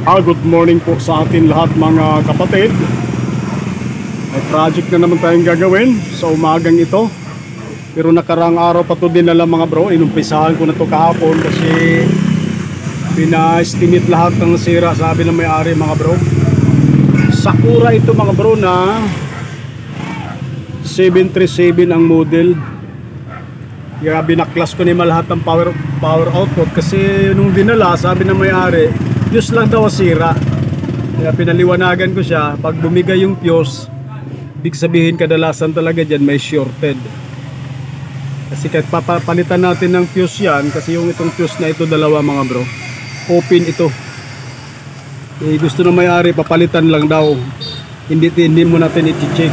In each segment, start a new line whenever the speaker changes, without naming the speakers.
Good morning po sa atin lahat mga kapatid. May project na naman tayong gagawin sa umagang ito. Pero nakarang araw pa to din alam mga bro. Inumpisahan ko na to kahapon kasi pina-estimate lahat ng sira, sabi ng may-ari mga bro. Sakura ito mga bro na 737 ang model. Kaya binaklas ko naman lahat ng power output kasi nung dinala sabi ng may-ari fuse lang daw sira. Kaya pinaliwanagan ko siya, pag bumigay yung fuse, ibig sabihin kadalasan talaga dyan may shorted. Kasi kahit papalitan natin ng fuse yan, kasi yung itong fuse na ito dalawa mga bro, open ito. Gusto ng may-ari papalitan lang daw, hindi mo natin i-check.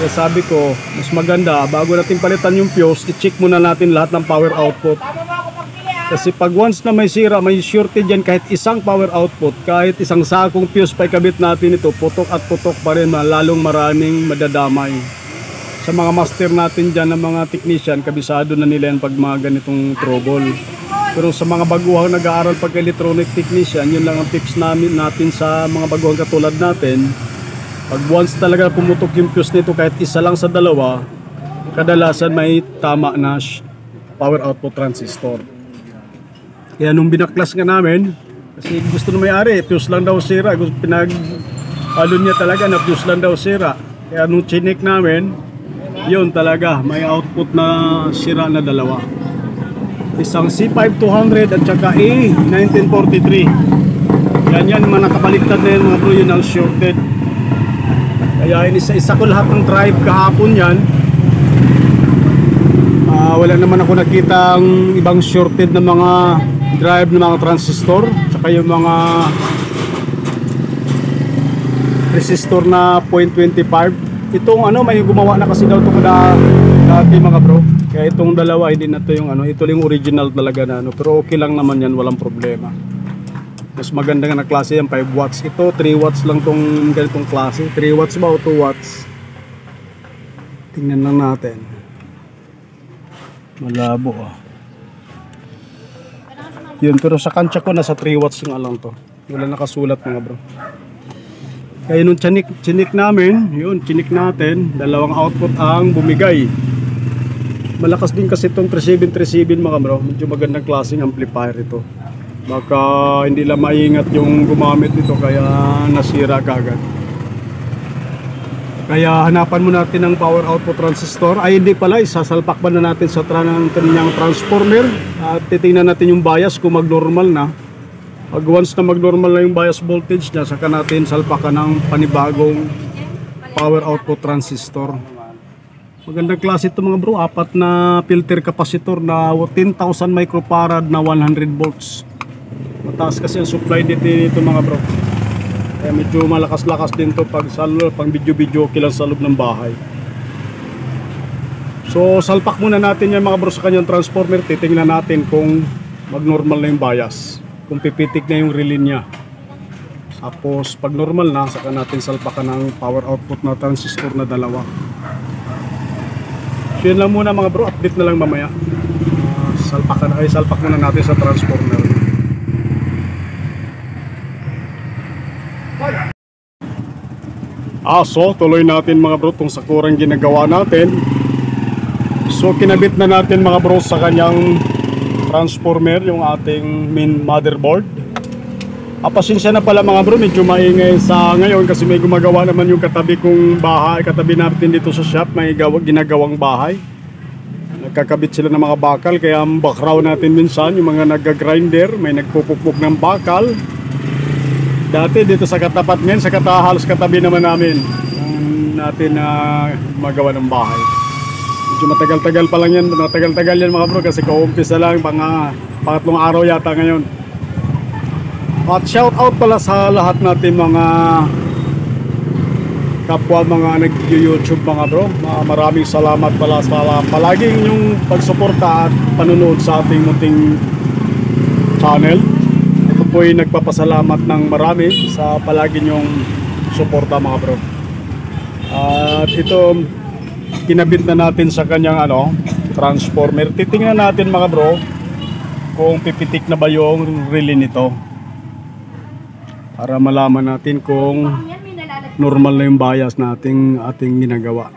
Kaya sabi ko, mas maganda bago natin palitan yung fuse, i-check muna natin lahat ng power output. Kasi pag once na may sira, may shorted dyan, kahit isang power output, kahit isang sakong fuse pa ikabit natin ito, putok at putok pa rin, lalong maraming madadamay. Sa mga master natin dyan, ng mga technician, kabisado na nila yan pag mga ganitong trouble. Pero sa mga baguhang nag-aaral pag electronic technician, yun lang ang tips natin sa mga baguhang katulad natin. Pag once talaga pumutok yung fuse nito, kahit isa lang sa dalawa, kadalasan may tama na power output transistor. Kaya nung binaklas nga namin, kasi gusto na may-ari, fuse lang daw sira. Pinag-alon niya talaga na fuse lang daw sira. Kaya nung chinik namin, yun talaga, may output na sira na dalawa. Isang C5200 at saka E1943. Yan mga nakabaliktad na yun mga bro, yun ang shorted. Kaya isa-isa ko lahat ng drive kahapon yan. Wala naman ako nakitang ibang shorted na mga drive ng mga transistor, saka yung mga resistor na 0.25. Itong may gumawa na kasi daw ito dati mga bro. Kaya itong dalawa hindi na ito yung ito yung original talaga na pero okay lang naman yan, walang problema. Mas maganda nga na klase yan, 5 watts. Ito 3 watts lang tong ganitong klase. 3 watts ba o 2 watts? Tingnan lang natin. Malabo yun, pero sa kantsa ko nasa 3 watts yung alang to. Wala nakasulat mga bro. Kaya nung chinik namin, yun, chinik natin, dalawang output ang bumigay. Malakas din kasi itong 3737 mga bro. Medyo magandang klaseng amplifier ito. Baka hindi lang maingat yung gumamit nito kaya nasira kagad. Kaya hanapan mo natin ng power output transistor. Ay hindi pala, isasalpak pa na natin sa kanyang transformer. At titingnan natin yung bias kung mag-normal na. Pag once na mag-normal na yung bias voltage niya, saka natin salpakan ng panibagong power output transistor. Magandang klase ito mga bro. 4 na filter capacitor na 10,000 microfarad na 100 volts. Mataas kasi ang supply dito mga bro. Kaya medyo malakas-lakas din to pag pang video-video okay lang sa loob ng bahay. So salpak muna natin yan mga bro sa kanyang transformer. Titingnan natin kung mag-normal na yung bias, kung pipitik na yung relay niya. Tapos pag normal na, saka natin salpakan ng power output na transistor na dalawa. So yun lang muna mga bro, update na lang mamaya. Salpak muna natin sa transformer. So tuloy natin mga bro itong Sakura ginagawa natin. So kinabit na natin mga bro sa kanyang transformer yung ating main motherboard. Pasensya na pala mga bro, medyo maingay sa ngayon kasi may gumagawa naman yung katabi kong bahay, katabi natin dito sa shop, may ginagawang bahay. Nagkakabit sila ng mga bakal, kaya ang background natin minsan yung mga nagga-grinder, may nagpupukpuk ng bakal. Dati dito sa katapat ngayon, halos katabi naman namin natin na magawa ng bahay. Medyo matagal-tagal pa lang yan, matagal-tagal yan mga bro kasi kaumpisa lang, pangatlong araw yata ngayon. At shout out pala sa lahat natin mga kapwa mga nag-YouTube mga bro. Maraming salamat pala sa palaging yung pagsuporta at panunood sa ating munting channel. Po ay nagpapasalamat ng marami sa palagi nyong suporta mga bro. At ito kinabit na natin sa kanyang transformer. Titingnan natin mga bro kung pipitik na ba yung relay nito. para malaman natin kung normal na yung bias nating ating ginagawa.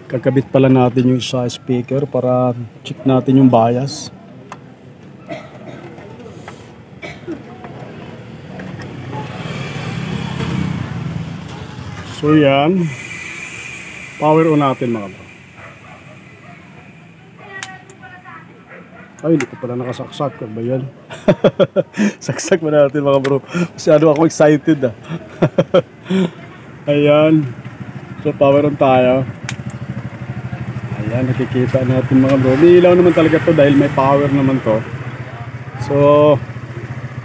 Kakabit pala natin yung sa speaker para check natin yung bias. So yan, power on natin mga bro. Ay, hindi ko pala nakasaksak. Ba yan? Saksak mo natin mga bro. Masyado ako excited Ayan. So power on tayo. Ayan, nakikita natin mga bro. May ilaw naman talaga to dahil may power naman to. So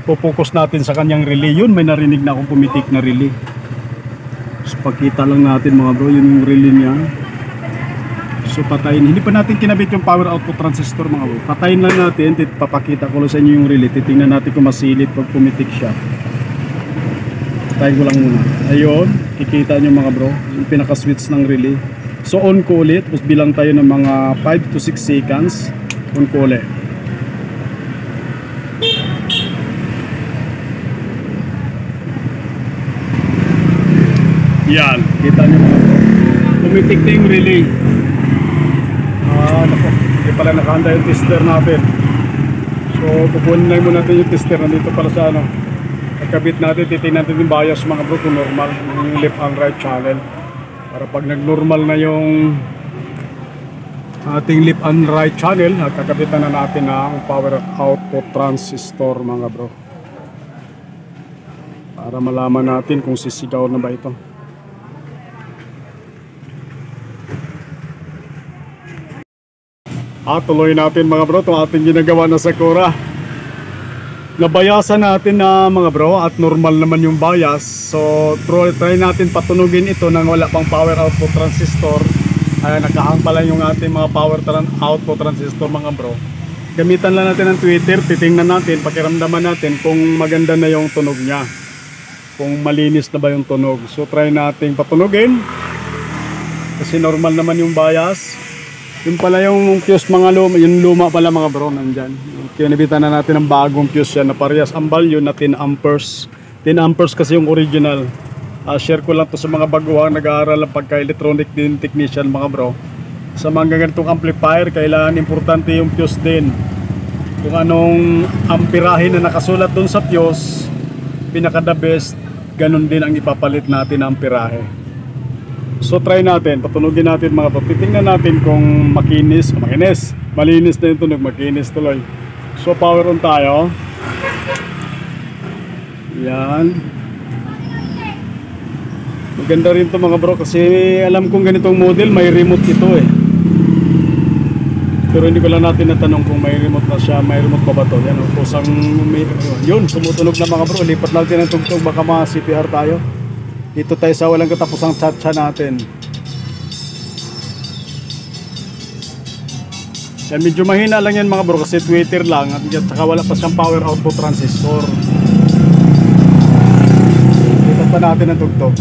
pupokus natin sa kanyang relay. Yun, may narinig na akong pumitik na relay. So pakita lang natin mga bro yung relay niya. So patayin, hindi pa natin kinabit yung power output transistor mga bro. Patayin lang natin, papakita ko lang sa inyo yung relay. Titingnan natin kung masilip pag pumitik siya. Patayin ko lang muna. Ayun, kikita nyo mga bro, yung pinaka switch ng relay. So on ko ulit, tapos bilang tayo ng mga 5 to 6 seconds. On ko ulit. Yan, kita nyo mga bro. Pumitik na yung relay. Naku, hindi pala nakahanda yung tester natin. So pupunin na muna natin yung tester. Nandito pala sa ano, nagkabit natin, titignan natin yung bias mga bro kung normal yung left and right channel. Para pag nag-normal na yung ating left and right channel, kakabitan na natin ang power output transistor mga bro. Para malaman natin kung sisigaw na ba ito. Tuloy natin mga bro itong ating ginagawa na Sakura. Nabayasan natin na mga bro at normal naman yung bias. So try natin patunugin ito nang wala pang power output transistor. Nakahang pala yung ating mga power output transistor mga bro. Gamitan lang natin ng tweeter, titingnan natin, pakiramdaman natin kung maganda na yung tunog niya, kung malinis na ba yung tunog. So try natin patunugin kasi normal naman yung bias. Yung pala yung fuse mga luma, yung luma pala mga bro nandyan. Kinabitan na natin ng bagong fuse yan na parehas ang value na 10 amperes. 10 amperes kasi yung original. Share ko lang to sa mga baguhang nag-aaral ng pagka-electronic din technician mga bro. Sa mga ganitong amplifier, kailangan importante yung fuse din. Kung anong amperahe na nakasulat dun sa fuse, pinaka the best, ganun din ang ipapalit natin na amperahe. So try natin, patunugin natin mga bro. Titingnan natin kung malinis na yung tunog, makinis tuloy. So power on tayo. Yan. Maganda rin to mga bro kasi alam kong ganitong model may remote ito Pero hindi ko lang natin natanong kung may remote na siya, may remote pa ba to. Yan, kusang yun, tumutunog na mga bro. Lipat natin ang tugtog, baka ma-CPR tayo. Dito tayo sa walang katapusang chat-chat natin. Yan, medyo mahina lang yan mga bro kasi tweeter lang at saka wala pa siyang power output transistor. Lipat pa natin ang tugtog.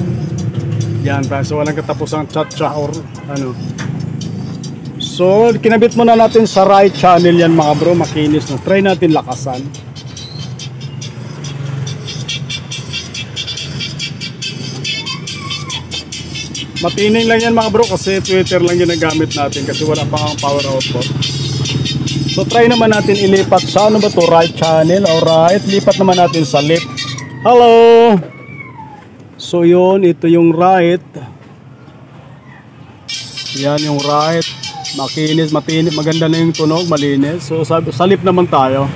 Yan, tayo sa walang katapusang chat-chat or ano. So kinabit muna natin sa right channel yan mga bro, makinis na. Try natin lakasan. Matining lang yan mga bro kasi tweeter lang ginagamit natin kasi wala pang power output. So try naman natin ilipat sa ano ba to, right channel o right. Lipat naman natin sa left. Hello. So yun, ito yung right. Yan yung right. Makinis, matinis, maganda na yung tunog, malinis. So sa left naman tayo.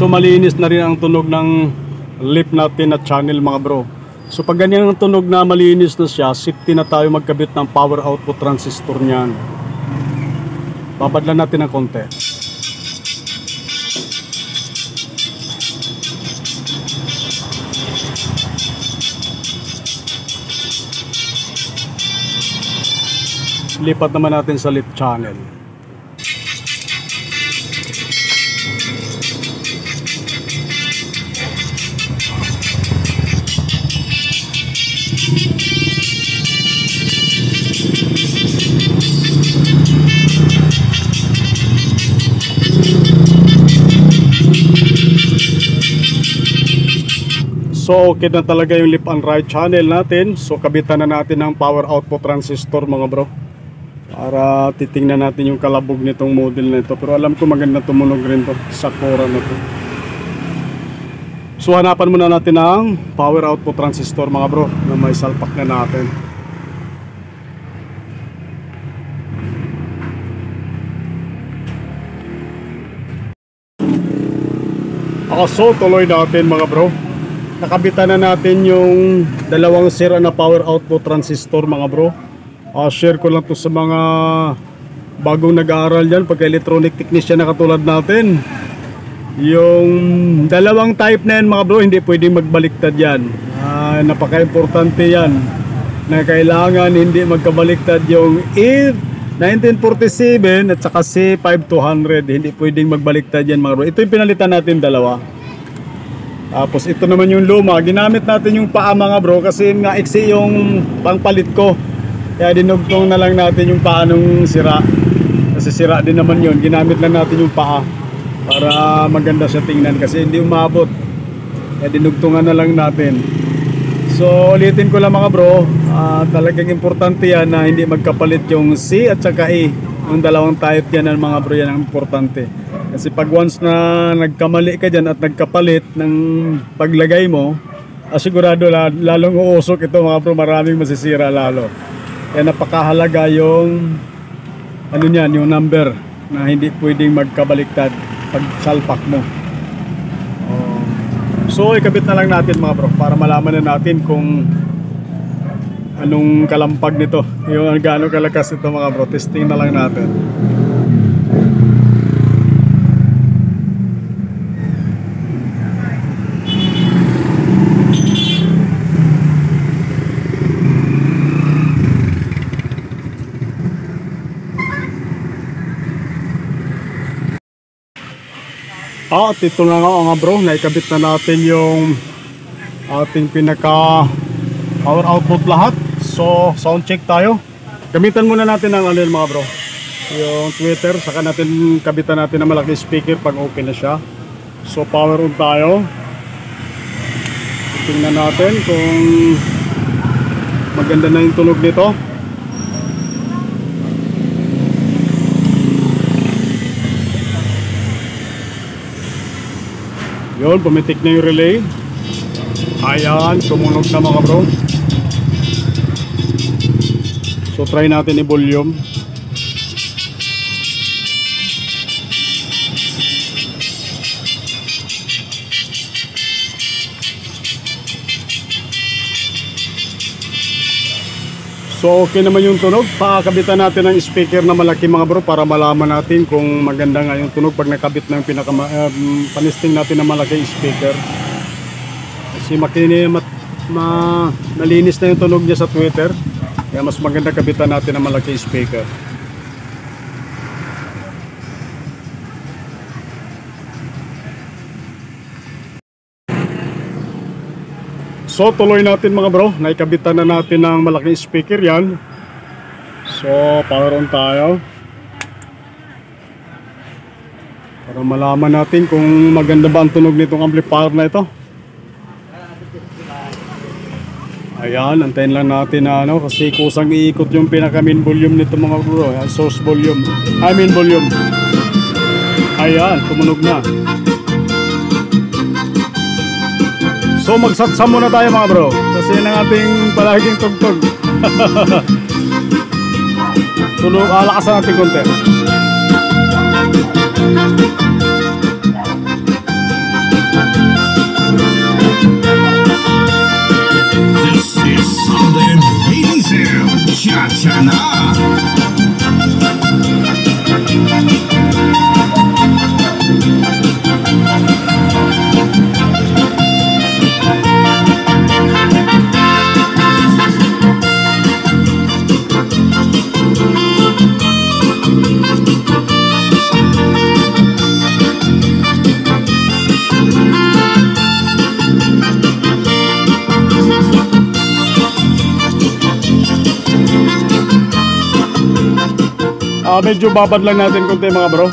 So malinis na rin ang tunog ng lip natin na channel mga bro. So pag ganyan ang tunog na malinis na siya, safety na tayo magkabit ng power output transistor niyan. Babadlan natin ng konti. Lipat naman natin sa lip channel. So okay na talaga yung left and right channel natin. So kabitan na natin ang power output transistor mga bro, para titingnan natin yung kalabog nitong model na ito. Pero alam ko maganda tumunog rin to sa Sakura na to. So hanapan muna natin ang power output transistor mga bro, na may salpak na natin. So tuloy natin mga bro. Nakabitan na natin yung dalawang sira na power output transistor mga bro. Share ko lang to sa mga bagong nag-aaral dyan, pagka electronic technician na katulad natin. Yung dalawang type na yan mga bro, hindi pwedeng magbaliktad yan. Napaka-importante yan, na kailangan hindi magkabaliktad yung E1947 at saka C5200. Hindi pwedeng magbaliktad yan mga bro. Ito yung pinalitan natin dalawa. Tapos ito naman yung luma, ginamit natin yung paa mga bro, kasi nga iksi yung pangpalit ko. Kaya dinugtong na lang natin yung paa nung sira, kasi sira din naman yun. Ginamit lang natin yung paa para maganda siya tingnan, kasi hindi umabot. Kaya dinugtungan na lang natin. So ulitin ko lang mga bro, talagang importante yan na hindi magkapalit yung C at saka E. Yung dalawang type yan mga bro, yan ang importante. Kasi pag once na nagkamali ka dyan at nagkapalit ng paglagay mo, sigurado lalong uusok ito mga bro, maraming masisira lalo. Kaya napakahalaga yung ano niyan, yung number na hindi pwedeng magkabaliktad pag salpak mo. So ikabit na lang natin mga bro, para malaman na natin kung anong kalampag nito, yung gaano kalakas ito mga bro. Testing na lang natin. At ito na nga bro, naikabit na natin yung ating pinaka power output lahat. So sound check tayo. Gamitan muna natin ang ano mga bro, yung tweeter, saka natin kabitan natin ang malaki speaker pag open na siya. So power on tayo. Tingnan natin kung maganda na yung tunog nito. Yun, pumitik na yung relay. Ayan, tumunog na mga bro. So try natin i-volume. So okay naman yung tunog. Pakakabitan natin ang speaker na malaki mga bro, para malaman natin kung maganda nga yung tunog pag nakabit na yung panisting natin na malaki speaker. Kasi malinis na yung tunog niya sa tweeter, kaya mas maganda kabitan natin ang malaki speaker. So tuloy natin mga bro, naikabitan na natin ng malaking speaker yan. So power on tayo, para malaman natin kung maganda ba ang tunog nitong amplifier na ito. Ayan, antayin lang natin na ano, kasi kusang iikot yung pinaka main volume nito mga bro, source volume, main volume. Ayan, tumunog na. So magsatsa muna tayo mga bro, kasi yun ang ating palaging tugtog. Tulog, lakasan natin konti.
This is Sunday Diesel Cha-cha-na.
Medyo babad lang natin konti mga bro.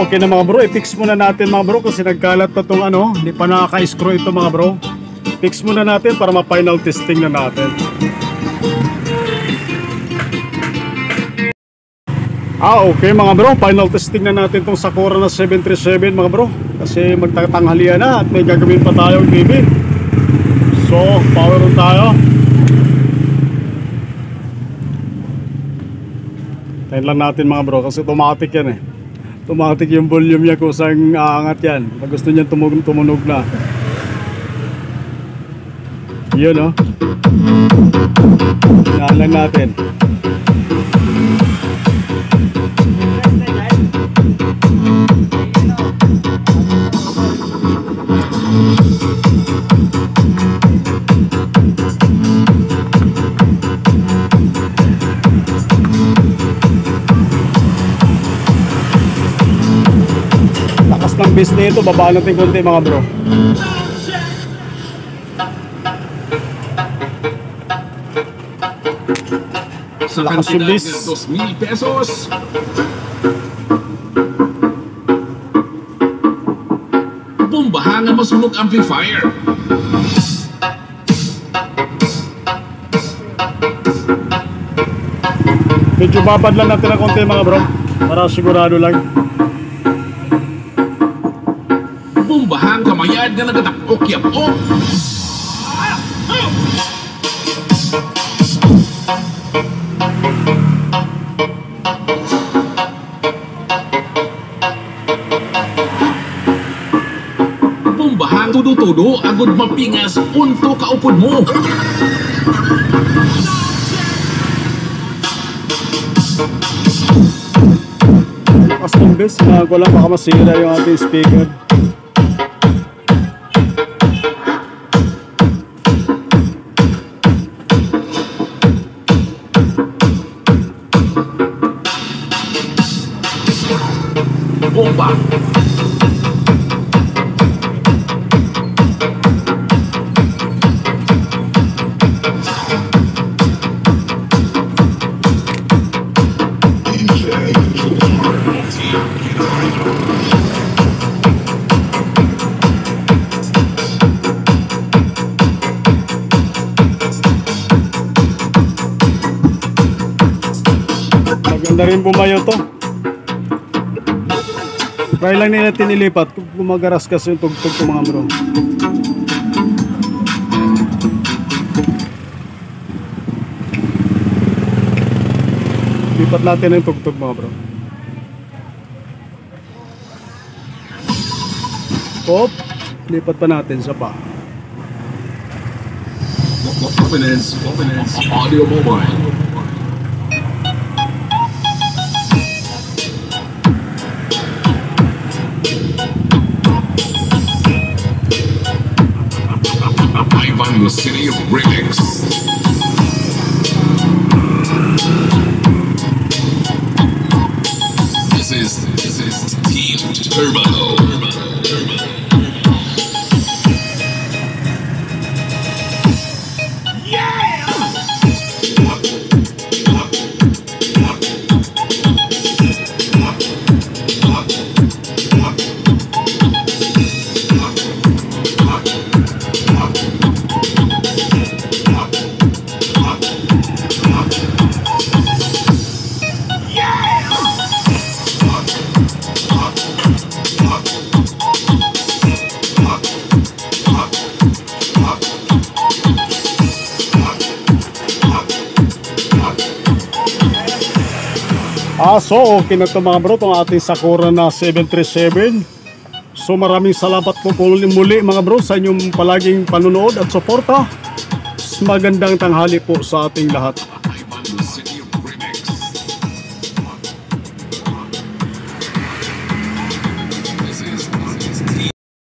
okay na mga bro. I-fix muna natin mga bro kasi nagkalat pa tong ano, hindi pa nakaka-screw ito mga bro. Fix muna natin para ma-final testing na natin. Okay mga bro, final testing na natin tong Sakura na 737 mga bro. Kasi magtatanghalian na at may gagawin pa tayong TV. So, power on tayo. Tayo lang natin mga bro kasi automatic yan eh. Automatic yung volume niya kung saan aangat yan. Pag gusto niya tumunog na. Yun oh. Yan lang natin. Ang base nito, baba natin konti mga bro.
Sa
Lakas yung
kantidad
base.
ng 2,000 pesos. Bumbahan ang masunog amplifier.
Medyo babad lang natin ng konti mga bro para sigurado lang.
Bumbahan kamayad nga nagatak-ok-ok. Bumbahan tudo-tudo agud mapingas unto kaupod mo.
Custom base, ko lang baka masira yung ating speaker.
Bomba.
Maganda rin bumayo to. Try lang nila tinilipat kung gumagaras kasi yung tugtog ko mga bro. Lipat natin yung tugtog mga bro. Pop, lipat pa natin sa pa.
Confidence, audio mobile. Ivan the City of Remix. This is Team Turbo.
So okay na ito mga bro, itong ating Sakura na 737. So maraming salamat po muli mga bro sa inyong palaging panunood at suporta. Magandang tanghali po sa ating lahat.